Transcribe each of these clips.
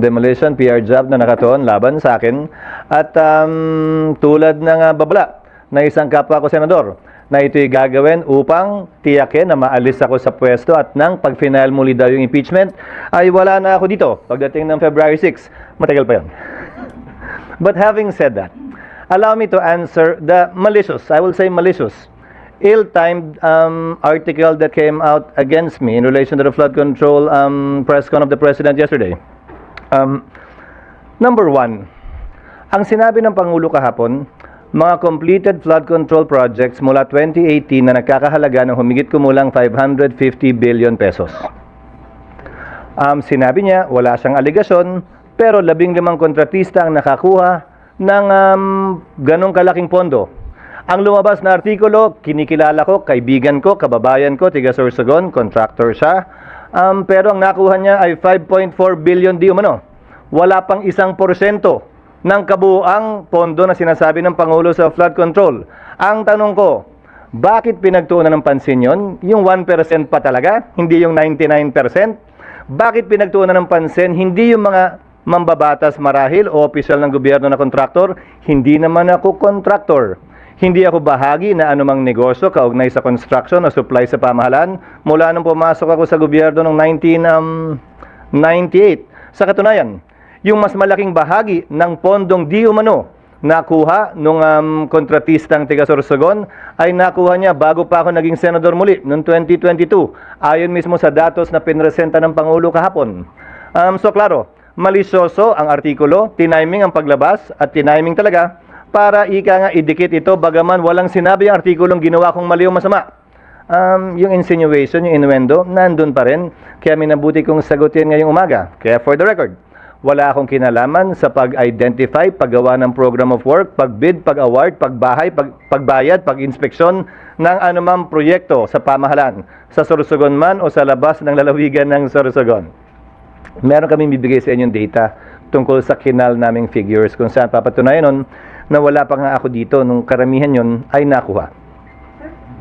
demolition PR job na nakatuon laban sa akin at tulad ng babala na isang kapwa ko senador na ito'y gagawin upang tiyakin na maalis ako sa pwesto at nang pag-final muli daw yung impeachment ay wala na ako dito pagdating ng February 6. Matagal pa yun. But having said that, allow me to answer the malicious, I will say malicious, ill-timed article that came out against me in relation to the flood control press con of the President yesterday. Number one, ang sinabi ng Pangulo kahapon, mga completed flood control projects mula 2018 na nagkakahalaga ng humigit kumulang 550 billion pesos. Sinabi niya, wala siyang aligasyon, pero 15 kontratista ang nakakuha ng ganong kalaking pondo. Ang lumabas na artikulo, kinikilala ko, kaibigan ko, kababayan ko, tiga Sorsogon, contractor siya, pero ang nakuha niya ay 5.4 billion di umano. Wala pang 1% ng kabuuang pondo na sinasabi ng Pangulo sa flood control. Ang tanong ko, bakit pinagtuunan ng pansin yon? Yung 1% pa talaga, hindi yung 99%? Bakit pinagtuunan ng pansin, hindi yung mga mambabatas marahil o opisyal ng gobyerno na kontraktor? Hindi naman ako kontraktor. Hindi ako bahagi na anumang negosyo kaugnay sa construction o supply sa pamahalaan mula nung pumasok ako sa gobyerno noong 1998. Sa katunayan, yung mas malaking bahagi ng pondong di umano nakuha nung kontratistang tiga Sorsogon ay nakuha niya bago pa ako naging senador muli noong 2022 ayon mismo sa datos na pinresenta ng Pangulo kahapon. So klaro, malisyoso ang artikulo, tiniming ang paglabas at tiniming talaga para ika nga idikit ito bagaman walang sinabi ang artikulong ginawa kong mali o masama. Yung insinuation, yung innuendo, nandun pa rin. Kaya minabuti kong sagutin ngayong umaga. Kaya for the record, wala akong kinalaman sa pag-identify, paggawa ng program of work, pag-bid, pag-award, pagbahay, pagbayad, pag-inspeksyon ng anumang proyekto sa pamahalaan, sa Sorsogon man o sa labas ng lalawigan ng Sorsogon. Meron kaming bibigay sa inyong data tungkol sa kinal naming figures kung saan papatunayan nun na wala pa nga ako dito nung karamihan yun ay nakuha.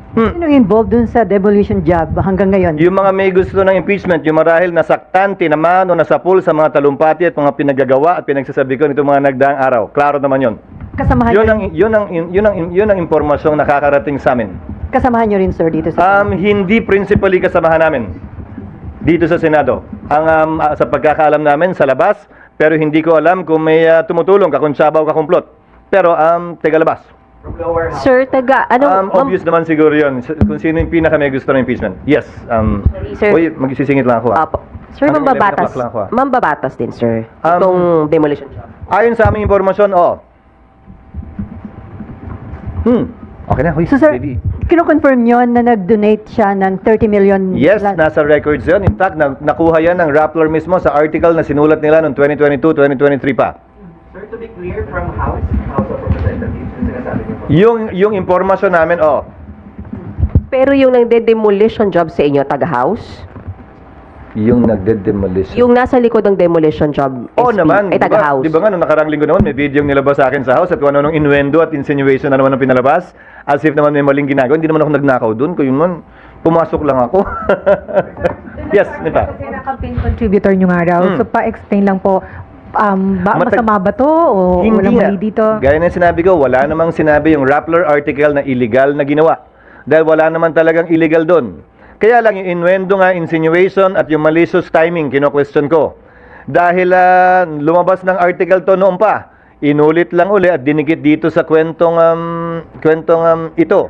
Sino involved dun sa demolition job hanggang ngayon? Yung mga may gusto ng impeachment, yung marahil nasaktan, tinamaan o nasapul sa mga talumpati at mga pinagagawa at pinagsasabi ko nitong mga nagdaang araw. Klaro naman yun. Kasamahan Yun ang impormasyong nakakarating sa amin. Kasamahan nyo rin, sir, dito sa Hindi principally kasamahan namin dito sa Senado. Ang sa pagkakaalam namin sa labas, pero hindi ko alam kung may tumutulong, kakuntsaba o kakumplot. Pero taga labas. Sir, Obvious naman siguro yun. Kung sino yung pinaka may gusto ng impeachment. Yes. Sir. Uy, magsisingit lang ako. Sir, Ano, mambabatas. 11 o'clock lang ako, Mambabatas din, sir. Itong demolition job. Ayon sa aming impormasyon, Okay na, huy, So, sir, baby. kino-confirm nyo na nag-donate siya ng 30 million Yes, plus? nasa records yun. In fact, nakuha yan ng Rappler mismo sa article na sinulat nila noong 2022, 2023 pa. Sir, to be clear, from House of Representatives, yung sinasabi niyo po. Yung impormasyon namin, Pero yung nagde-demolition job sa inyo, taga-house? yung nagde-demolition. Yung nasa likod ng demolition job, Oo naman. ay taga-house? Di ba nga, nung nakarang linggo naman, may video yung nilabas sa akin sa house at kung ano nung innuendo at insinuation na naman ang pinalabas. As if naman may maling ginagawa. Hindi naman ako nagnakaw doon. Kung yun man, pumasok lang ako. Yes, Nipa. Kasi na-campaign contributor nyo nga raw. So, pa-explain lang po, Matag- masama ba to o walang nga. mali dito? Gaya ng sinabi ko, wala namang sinabi yung Rappler article na illegal na ginawa. Dahil wala naman talagang illegal doon. Kaya lang yung innuendo nga, insinuation at yung malicious timing, kino-question ko. Dahil lumabas ng article to noon pa, inulit lang uli at dinikit dito sa kwentong ito.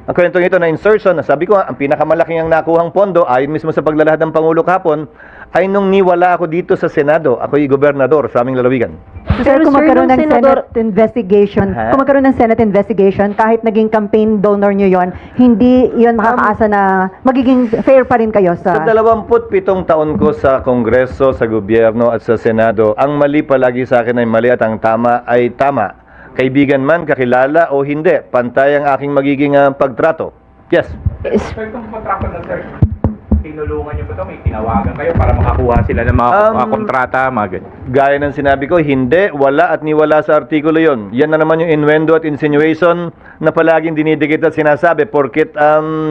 Ang kwentong ito na insertion, sabi ko ang pinakamalaking ang nakuhang pondo, ayon mismo sa paglalahad ng Pangulo kahapon, ay nung niwala ako dito sa Senado, ako'y gobernador sa aming lalawigan. Sir, Pero kung sir, magkaroon nung ng senador- Senate investigation, Ha? kung magkaroon ng Senate investigation, kahit naging campaign donor nyo yon, hindi yon makakaasa na magiging fair pa rin kayo Sa sa... 27 taon ko sa Kongreso, sa gobyerno at sa Senado, ang mali palagi sa akin ay mali at ang tama ay tama. Kaibigan man, kakilala o hindi, pantay ang aking magiging pagtrato. Yes. Sir, itong kontrata na sir, tinulungan niyo ba ito? May tinawagan kayo para makakuha sila ng mga kontrata, mga ganyan. Gaya ng sinabi ko, hindi, wala at niwala sa artikulo yon. Yan na naman yung innuendo at insinuation na palaging dinidikit at sinasabi porkit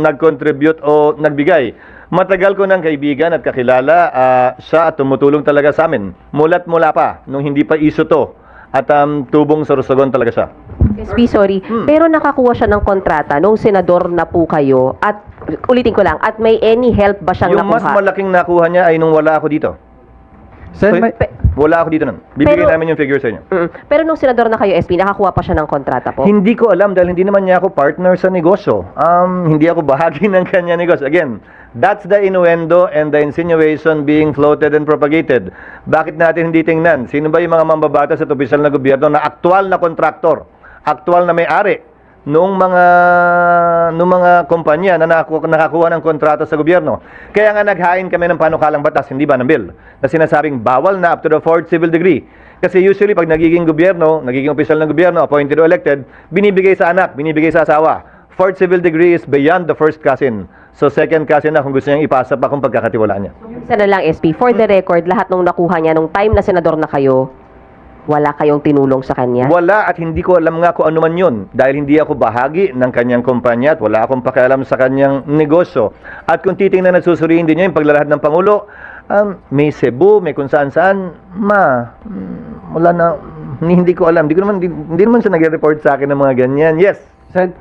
nag-contribute o nagbigay. Matagal ko ng kaibigan at kakilala siya at tumutulong talaga sa amin. Mula't mula pa, nung hindi pa iso to. At tubong Sorsogon talaga siya. SP, sorry. Pero nakakuha siya ng kontrata nung senador na po kayo at ulitin ko lang, at may any help ba siyang Yung mas nakuha? malaking nakuha niya ay nung wala ako dito. Sen, may, Wala ako dito nun. Bibigyan Pero- namin yung figure sa inyo. Pero nung senador na kayo, SP, nakakuha pa siya ng kontrata po? Hindi ko alam dahil hindi naman niya ako partner sa negosyo. Hindi ako bahagi ng kanya negosyo. Again, that's the innuendo and the insinuation being floated and propagated. Bakit natin hindi tingnan? Sino ba yung mga mambabatas at opisyal na gobyerno na aktual na kontraktor, aktual na may-ari noong mga kumpanya na nakakuha ng kontrata sa gobyerno? Kaya nga naghain kami ng panukalang batas, hindi ba ng bill, na sinasabing bawal na up to the 4th civil degree. Kasi usually pag nagiging gobyerno, nagiging opisyal ng gobyerno, appointed or elected, binibigay sa anak, binibigay sa asawa. 4th civil degree is beyond the first cousin. So second cousin na kung gusto niyang ipasa pa kung pagkakatiwalaan niya. Isa na lang, SP, for the record, lahat nung nakuha niya nung time na senador na kayo, wala kayong tinulong sa kanya? Wala, at hindi ko alam nga kung ano man yun dahil hindi ako bahagi ng kanyang kumpanya at wala akong pakialam sa kanyang negosyo. At kung titingnan at susuriin din niyo yung paglalahad ng Pangulo, may Cebu, may kung saan-saan, wala na, hindi ko alam. Hindi naman siya nag-report sa akin ng mga ganyan. Yes. Sen,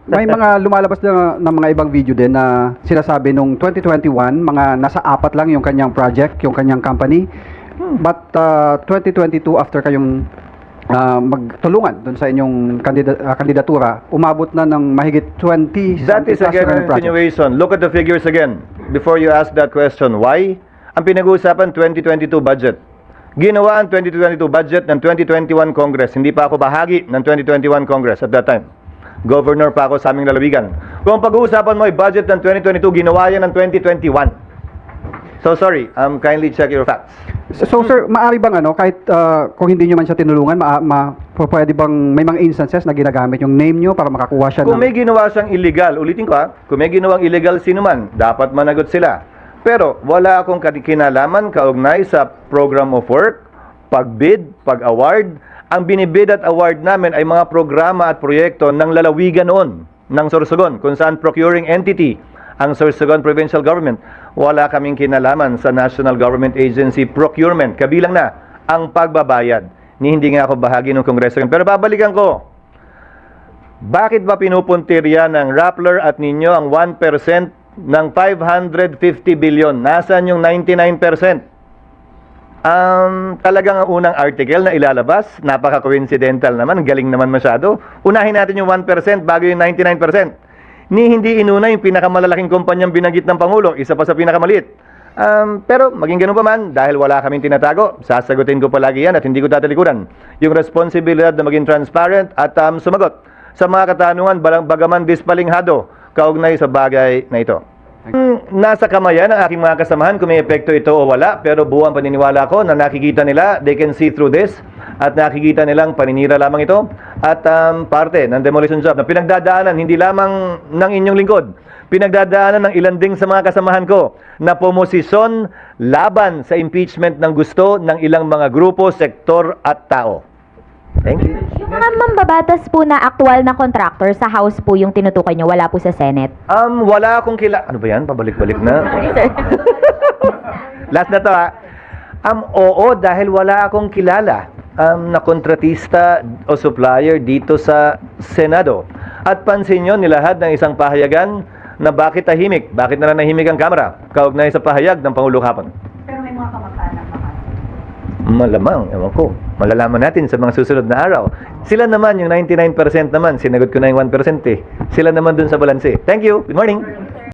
may mga lumalabas na mga ibang video din na sinasabi nung 2021, mga nasa 4 lang yung kanyang project, yung kanyang company. But 2022, after kayong magtulungan doon sa inyong kandidatura, umabot na ng mahigit 20 That is again an insinuation. Look at the figures again before you ask that question. Why? Ang pinag-uusapan 2022 budget. Ginawa ang 2022 budget ng 2021 Congress. Hindi pa ako bahagi ng 2021 Congress at that time. Governor pa ako sa aming lalawigan. Kung pag-uusapan mo ay budget ng 2022, ginawa yan ng 2021. So sorry, kindly check your facts. So sir, maaari bang kahit kung hindi nyo man siya tinulungan, pwede bang may mga instances na ginagamit yung name nyo para makakuha siya Kung may ginawa siyang illegal, ulitin ko kung may ginawang illegal sino man, dapat managot sila. Pero wala akong kinalaman kaugnay sa program of work, pag-bid, pag-award. Ang binibid at award namin ay mga programa at proyekto ng lalawigan noon, ng Sorsogon, kung saan procuring entity ang Sorsogon Provincial Government. Wala kaming kinalaman sa National Government Agency procurement. Kabilang na ang pagbabayad. Hindi nga ako bahagi ng Kongreso. Pero babalikan ko. Bakit ba pinupuntirya ng Rappler at ninyo ang 1% ng 550 billion? Nasaan yung 99%? Talagang ang unang article na ilalabas, napaka-coincidental naman, galing naman masyado. Unahin natin yung 1% bago yung 99%. Hindi inuna yung pinakamalalaking kumpanyang binanggit ng Pangulo, isa pa sa pinakamaliit. Pero maging ganun pa man, dahil wala kaming tinatago, sasagutin ko palagi yan at hindi ko tatalikuran. Yung responsibilidad na maging transparent at sumagot sa mga katanungan bagaman dispalinghado kaugnay sa bagay na ito. Nasa kamayan ng aking mga kasamahan kung may epekto ito o wala, pero buwang paniniwala ko na nakikita nila, they can see through this, at nakikita nilang paninira lamang ito at parte ng demolition job na pinagdadaanan hindi lamang ng inyong lingkod, pinagdadaanan ng ilan ding sa mga kasamahan ko na pumosisyon laban sa impeachment ng gusto ng ilang mga grupo, sektor at tao. Thank you. Yung mga mambabatas po na aktual na contractor sa House po yung tinutukoy nyo, wala po sa Senate? Wala akong Ano ba yan? Pabalik-balik na. Last na to oo, dahil wala akong kilala na kontratista o supplier dito sa Senado. At pansin nyo, nilahad ng isang pahayagan na bakit tahimik? Bakit na nahimik ang Kamara? Kaugnay sa pahayag ng Pangulo kahapon. Pero may mga kamag-anak pa. Malamang, ewan ko. Malalaman natin sa mga susunod na araw. Sila naman, yung 99% naman, sinagot ko na yung 1% eh. Sila naman dun sa balanse. Thank you. Good morning.